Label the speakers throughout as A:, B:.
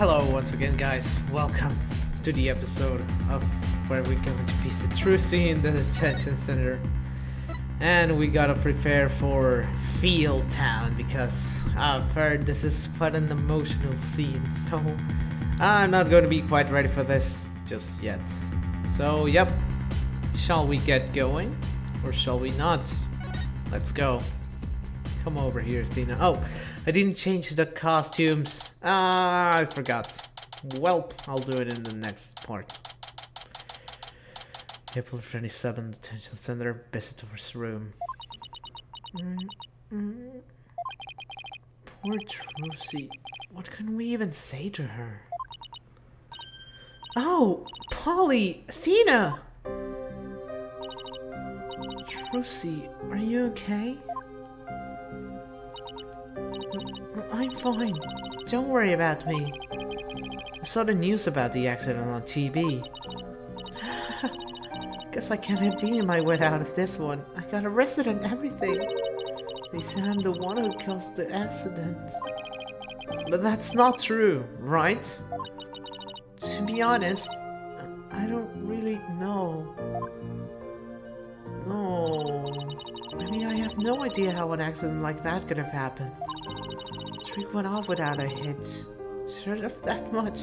A: Hello once again, guys. Welcome to the episode of where we're going to be Citrusy in the Detention Center. And we gotta prepare for Field Town because I've heard this is quite an emotional scene, so I'm not going to be quite ready for this just yet. So, yep. Shall we get going? Or shall we not? Let's go. Come over here, Athena. Oh, I didn't change the costumes. I forgot. Well, I'll do it in the next part. April 27, Detention Center, visitor's room. Poor Trucy. What can we even say to her? Oh, Polly! Athena! Trucy, are you okay? I'm fine. Don't worry about me. I saw the news about the accident on TV. Guess I can't empty my way out of this one. I got arrested and everything. They say I'm the one who caused the accident. But that's not true, right? To be honest, I don't really know. No. I mean, I have no idea how an accident like that could have happened. The truck went off without a hitch. Sure of that much.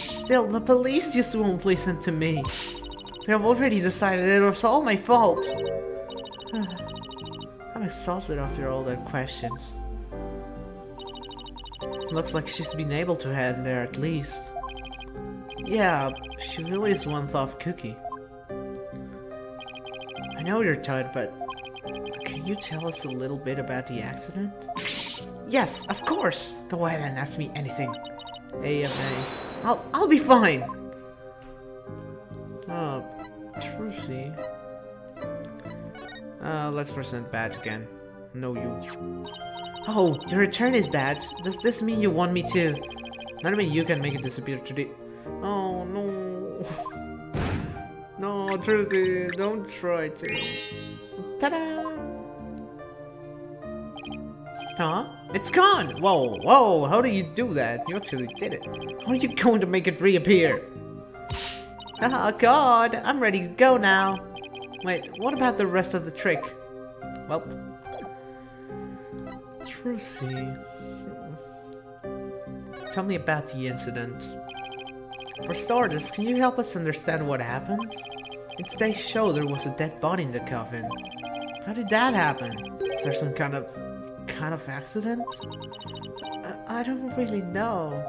A: Still, the police just won't listen to me. They have already decided it was all my fault. I'm exhausted after all their questions. Looks like she's been able to head there at least. Yeah, she really is one tough cookie. I know you're tired, but can you tell us a little bit about the accident? Yes, of course! Go ahead and ask me anything. AMA. I'll be fine! Oh, Trucy. Let's present badge again. No you. Oh, your return is badge. Does this mean you want me to? Not even you can make it disappear today. Oh no. No, Trucy, don't try to. Ta-da! Huh? It's gone! Whoa, whoa, how do you do that? You actually did it. How are you going to make it reappear? Oh god, I'm ready to go now. Wait, what about the rest of the trick? Well, Trucy. Tell me about the incident. For starters, can you help us understand what happened? In today's show, there was a dead body in the coffin. How did that happen? Is there some kind of accident? I don't really know.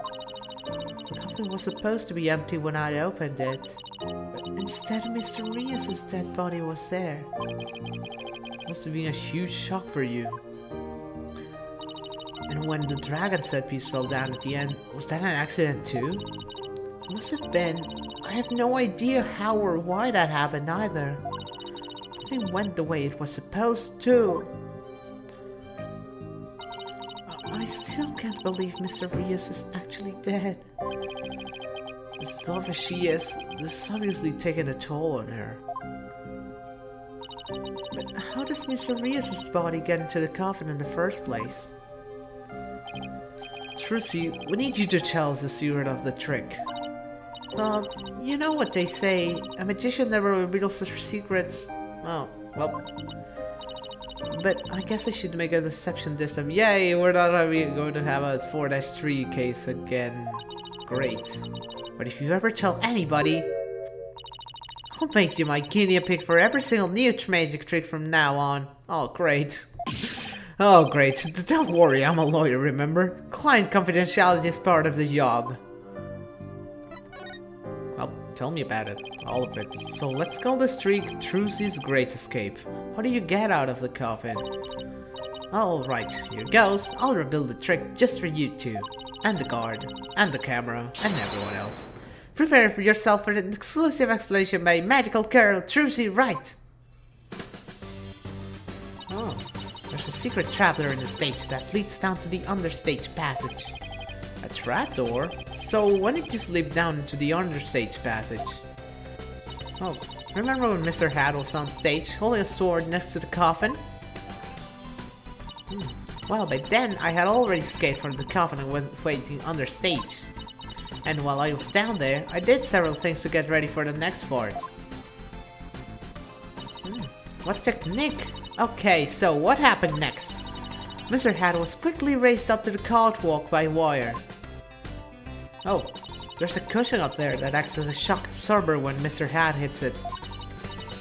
A: The coffin was supposed to be empty when I opened it. But instead, Mr. Rios' dead body was there. Must have been a huge shock for you. And when the dragon set piece fell down at the end, was that an accident too? It must have been. I have no idea how or why that happened either. Nothing went the way it was supposed to. I still can't believe Mr. Rios is actually dead. As tough as she is, this is obviously taking a toll on her. But how does Mr. Rios' body get into the coffin in the first place? Trucy, we need you to tell us the secret of the trick. You know what they say, a magician never reveals their secrets. Oh, well. But I guess I should make a deception this time. Yay, we're not going to have a 4-3 case again. Great. But if you ever tell anybody, I'll make you my guinea pig for every single new magic trick from now on. Oh, great. Oh, great. Don't worry, I'm a lawyer, remember? Client confidentiality is part of the job. Well, tell me about it. All of it. So let's call this trick Trucy's Great Escape. How do you get out of the coffin? Alright, here goes. I'll rebuild the trick just for you two. And the guard. And the camera. And everyone else. Prepare for yourself for an exclusive explanation by magical girl Trucy Wright. Oh, there's a secret trapdoor in the stage that leads down to the understage passage. A trapdoor? So when did you slip down into the understage passage? Oh, remember when Mr. Hat was on stage holding a sword next to the coffin? Well, by then I had already escaped from the coffin and was waiting understage. And while I was down there, I did several things to get ready for the next part. What technique? Okay, so what happened next? Mr. Hat was quickly raised up to the catwalk by wire. Oh, there's a cushion up there that acts as a shock absorber when Mr. Hat hits it.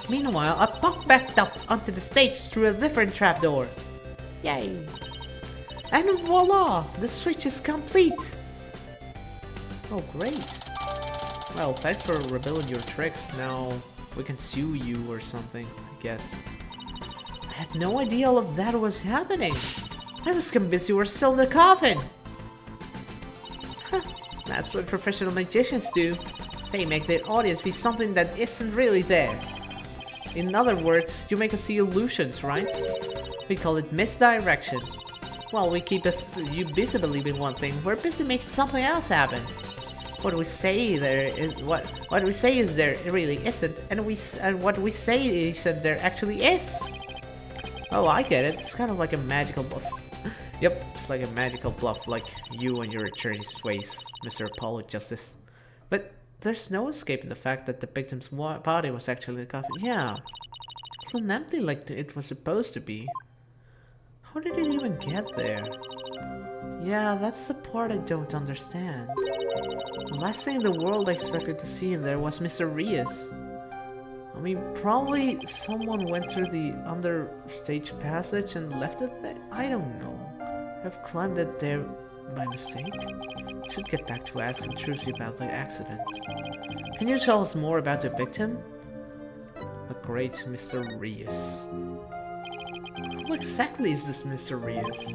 A: Meanwhile, I popped back up onto the stage through a different trapdoor. Yay! And voila! The switch is complete! Oh, great. Well, thanks for revealing your tricks. Now we can sue you or something, I guess. I had no idea all of that was happening. I was convinced you were still in the coffin. Huh, that's what professional magicians do. They make their audience see something that isn't really there. In other words, you make us see illusions, right? We call it misdirection. While we keep you busy believing one thing, we're busy making something else happen. What we say there is what we say is there it really isn't, and what we say is that there actually is. Oh, I get it. It's kind of like a magical bluff. Yep, it's like a magical bluff, like you and your attorney's ways, Mr. Apollo Justice. But there's no escaping the fact that the victim's body was actually the coffin. Yeah, it's not empty like it was supposed to be. How did it even get there? Yeah, that's the part I don't understand. The last thing in the world I expected to see in there was Mr. Rias. I mean, probably someone went through the understage passage and left it there? I don't know. I've climbed it there by mistake. I should get back to asking Trucy about the accident. Can you tell us more about the victim? The great Mr. Rias. Who exactly is this Mr. Rias?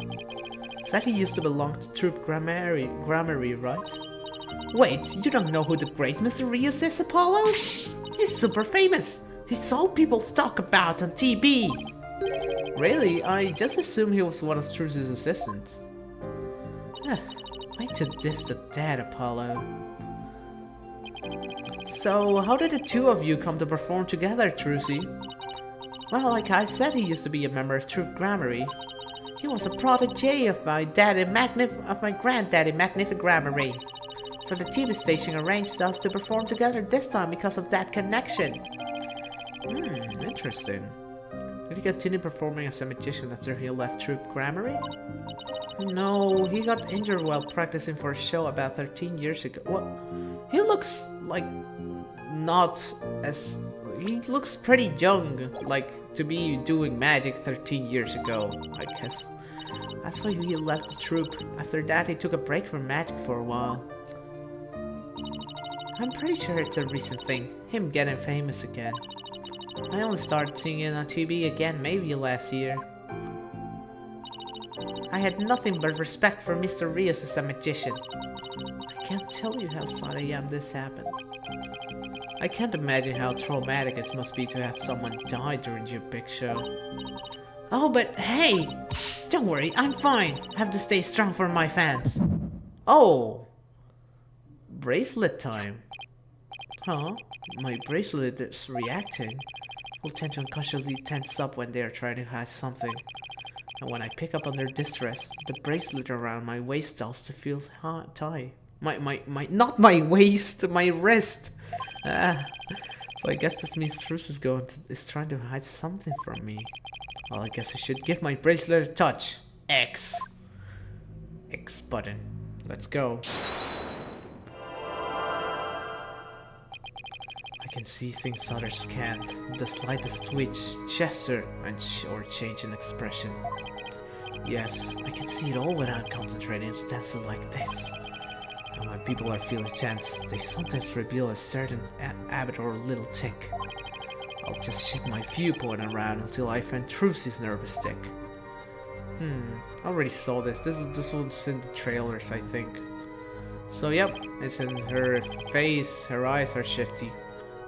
A: Said he used to belong to Troop Grammary, right? Wait, you don't know who the great Mr. Rias is, Apollo? He's super famous. He's all people talk about on TV. Really? I just assumed he was one of Trucy's assistants. Way to diss the dead, Apollo. So, how did the two of you come to perform together, Trucy? Well, like I said, he used to be a member of Troop Grammary. He was a protege of my granddaddy Magnifigrammary. So the TV station arranged us to perform together this time because of that connection. Interesting. Did he continue performing as a magician after he left Troop Grammary? No, he got injured while practicing for a show about 13 years ago. Well, he looks like he looks pretty young, like to be doing magic 13 years ago, I guess. That's why he left the troupe. After that, he took a break from magic for a while. I'm pretty sure it's a recent thing, him getting famous again. I only started seeing it on TV again maybe last year. I had nothing but respect for Mr. Rios as a magician. I can't tell you how sorry I am this happened. I can't imagine how traumatic it must be to have someone die during your big show. Oh, but hey! Don't worry, I'm fine. I have to stay strong for my fans. Oh! Bracelet time. Huh? My bracelet is reacting. Will tend to unconsciously tense up when they are trying to hide something. And when I pick up on their distress, the bracelet around my waist starts to feel tight. Not my waist, my wrist. So I guess this means Truce is trying to hide something from me. Well, I guess I should give my bracelet a touch. X button. Let's go. I can see things others can't. The slightest twitch, gesture, or change in expression. Yes, I can see it all without concentrating and stencil like this. And when people are feeling tense, they sometimes reveal a certain habit or little tick. I'll just shake my viewpoint around until I find Trucy's nervous tick. I already saw this. This was in the trailers, I think. So yep, it's in her face, her eyes are shifty.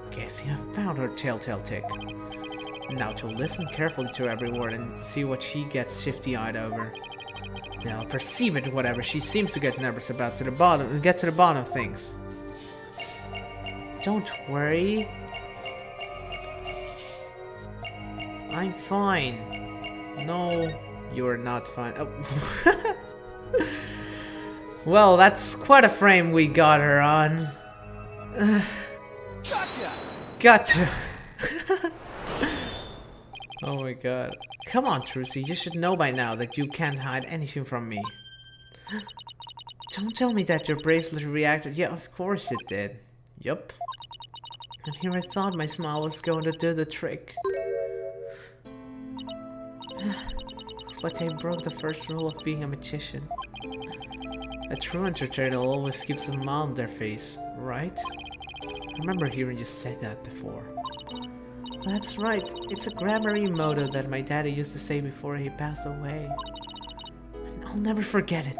A: Okay, I think I found her telltale tick. Now to listen carefully to every word and see what she gets shifty-eyed over. Then I'll perceive it whatever she seems to get nervous about get to the bottom of things. Don't worry. I'm fine. No, you're not fine. Oh. Well, that's quite a frame we got her on.
B: Gotcha!
A: Gotcha. Oh my god. Come on, Trucy, you should know by now that you can't hide anything from me. Don't tell me that your bracelet reacted. Yeah, of course it did. Yup. And here I thought my smile was going to do the trick. Looks like I broke the first rule of being a magician. A true entertainer always keeps a smile on their face, right? I remember hearing you say that before. That's right, it's a grammar motto that my daddy used to say before he passed away. And I'll never forget it.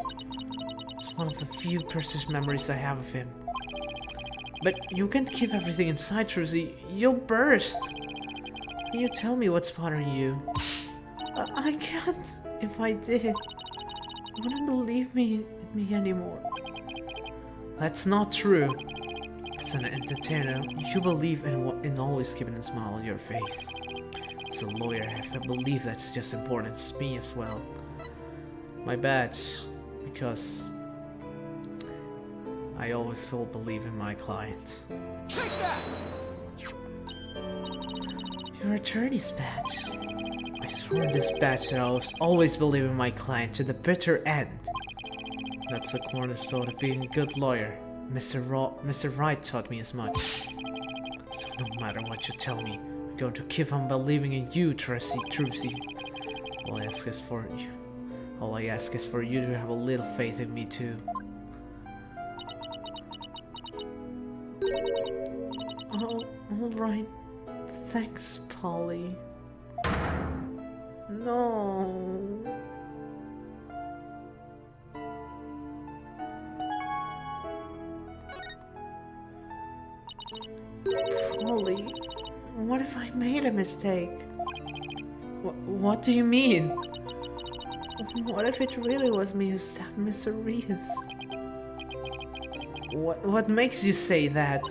A: It's one of the few precious memories I have of him. But you can't keep everything inside, Trucy. You'll burst. Can you tell me what's bothering you? I can't. If I did, you wouldn't believe in me anymore. That's not true. As an entertainer, you believe in always keeping a smile on your face. As a lawyer, I have to believe that's just important to me as well. My bad, because I always will believe in my client.
B: Take that!
A: Your attorney's badge. I swore in this badge that I will always believe in my client to the bitter end. That's the cornerstone of being a good lawyer. Mr. Wright taught me as much. So no matter what you tell me, I'm going to keep on believing in you, Trucy. All I ask is for you to have a little faith in me too. Oh, alright. Thanks, Polly. No. Polly, what if I made a mistake? What do you mean? What if it really was me who stabbed Mr. Rios? What makes you say that?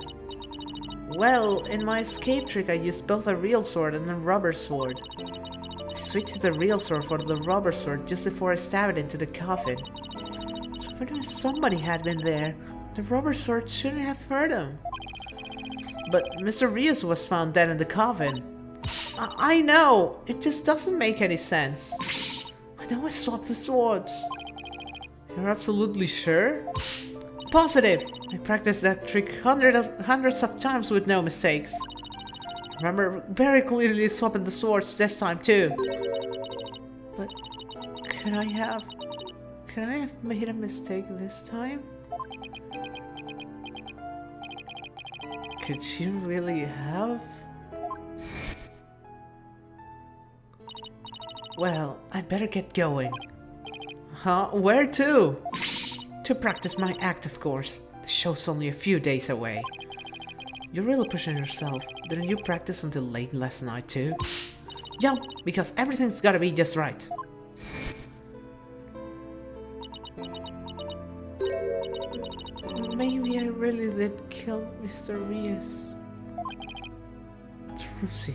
A: Well, in my escape trick I used both a real sword and a rubber sword. I switched to the real sword for the rubber sword just before I stabbed it into the coffin. So if I knew somebody had been there, the rubber sword shouldn't have hurt him. But Mr. Rios was found dead in the coffin. I know! It just doesn't make any sense. I know I swapped the swords. You're absolutely sure? Positive! I practiced that trick hundreds of times with no mistakes. I remember very clearly swapping the swords this time too. But could I have made a mistake this time? Could you really have? Well, I better get going. Huh? Where to? To practice my act, of course. The show's only a few days away. You're really pushing yourself. Didn't you practice until late last night too? Yeah, because everything's gotta be just right. Maybe I really did kill Mr. Rios. Trucy.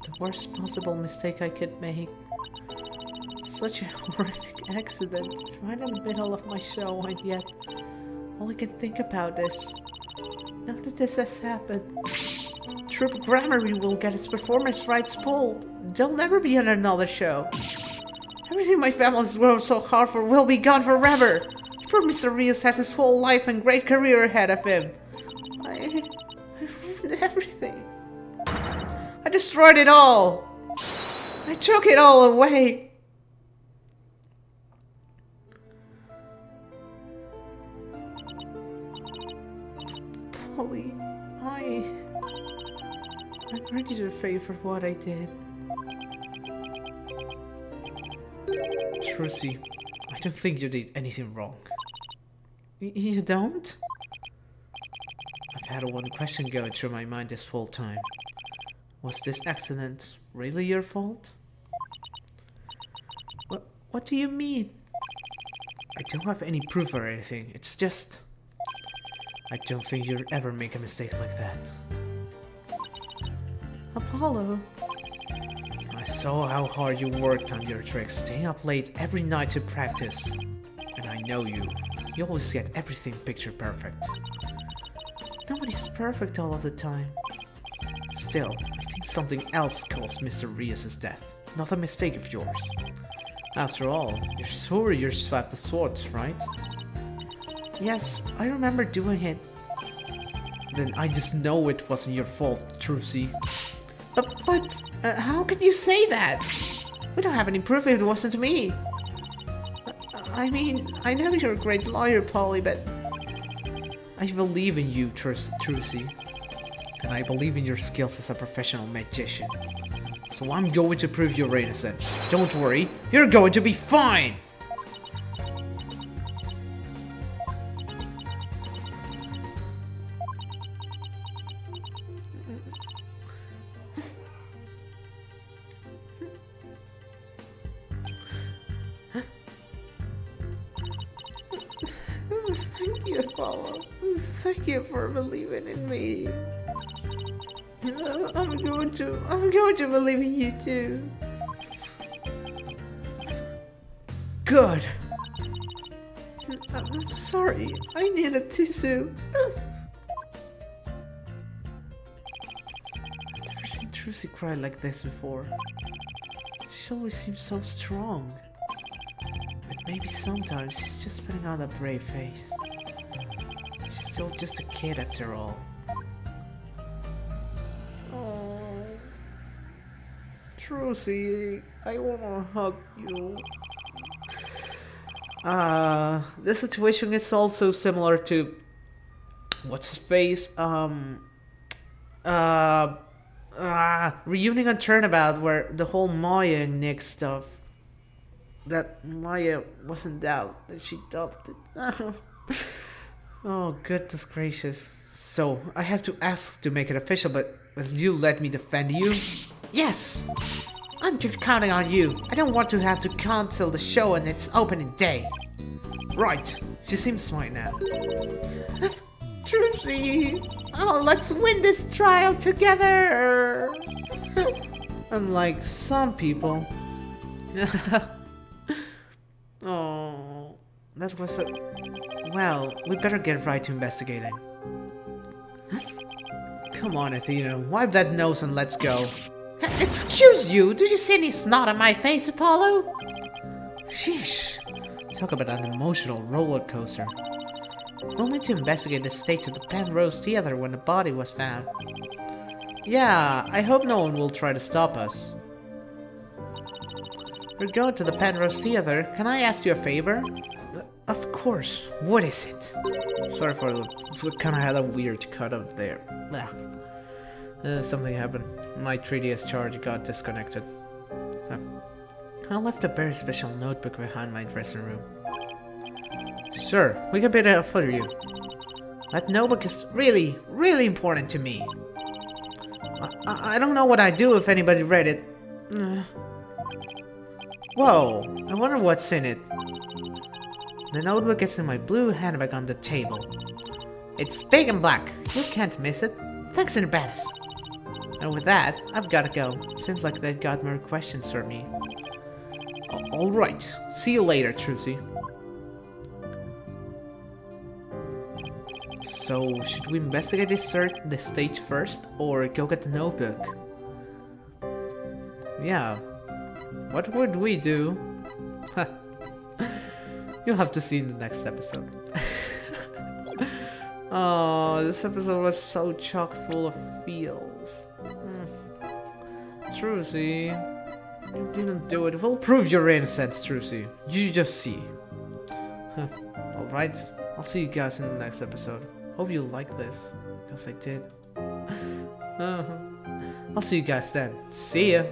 A: The worst possible mistake I could make. Such a horrific accident right in the middle of my show, and yet all I can think about is, now that this has happened, Troop Grammary will get its performance rights pulled. They'll never be on another show. Everything my family's worked so hard for will be gone forever. Poor Mr. Rios has his whole life and great career ahead of him. I ruined everything. I destroyed it all. I took it all away. Polly, I'm ready to pay for what I did. Trucy, I don't think you did anything wrong. You don't? I've had one question going through my mind this whole time. Was this accident really your fault? What do you mean? I don't have any proof or anything. It's just, I don't think you'll ever make a mistake like that. Apollo. I saw how hard you worked on your tricks, staying up late every night to practice. And I know you. You always get everything picture perfect. Nobody's perfect all of the time. Still, I think something else caused Mr. Rios' death. Not a mistake of yours. After all, you're sure you swapped the swords, right? Yes, I remember doing it. Then I just know it wasn't your fault, Trucy. But how can you say that? We don't have any proof it wasn't me. I mean, I know you're a great lawyer, Polly, but... I believe in you, Trucy. And I believe in your skills as a professional magician. So I'm going to prove your innocence. Don't worry, you're going to be fine! Thank you, Apollo. Thank you for believing in me. I'm going to believe in you too. Good. I'm sorry. I need a tissue. I've never seen Trucy cry like this before. She always seems so strong. But maybe sometimes she's just putting on a brave face. She's still just a kid after all. Oh, Trucy, I wanna hug you. This situation is also similar to what's his face? Reunion on Turnabout, where the whole Maya and Nick stuff. That Maya wasn't out, that she dumped it. Oh, goodness gracious. So, I have to ask to make it official, but will you let me defend you? Yes! I'm just counting on you. I don't want to have to cancel the show on its opening day. Right. She seems fine now. Trucy! Oh, let's win this trial together! Unlike some people. Oh, that was a... Well, we better get right to investigating. Come on, Athena, wipe that nose and let's go. Excuse you, did you see any snot on my face, Apollo? Sheesh, talk about an emotional roller coaster. We'll need to investigate the state of the Penrose Theater when the body was found. Yeah, I hope no one will try to stop us. We're going to the Penrose Theater. Can I ask you a favor? Of course. What is it? Sorry for the... We kind of had a weird cut up there. Something happened. My 3DS charge got disconnected. I left a very special notebook behind my dressing room. Sure, we can put it up for you. That notebook is really, really important to me. I don't know what I'd do if anybody read it. Whoa, I wonder what's in it. The notebook is in my blue handbag on the table. It's big and black. You can't miss it. Thanks in advance. And with that, I've gotta go. Seems like they've got more questions for me. Alright, see you later, Trucy. So, should we investigate the stage first, or go get the notebook? Yeah. What would we do? You'll have to see in the next episode. Oh, this episode was so chock full of feels. Trucy, you didn't do it. We'll prove your innocence, Trucy. You just see. Alright, I'll see you guys in the next episode. Hope you like this, because I did. I'll see you guys then. See ya!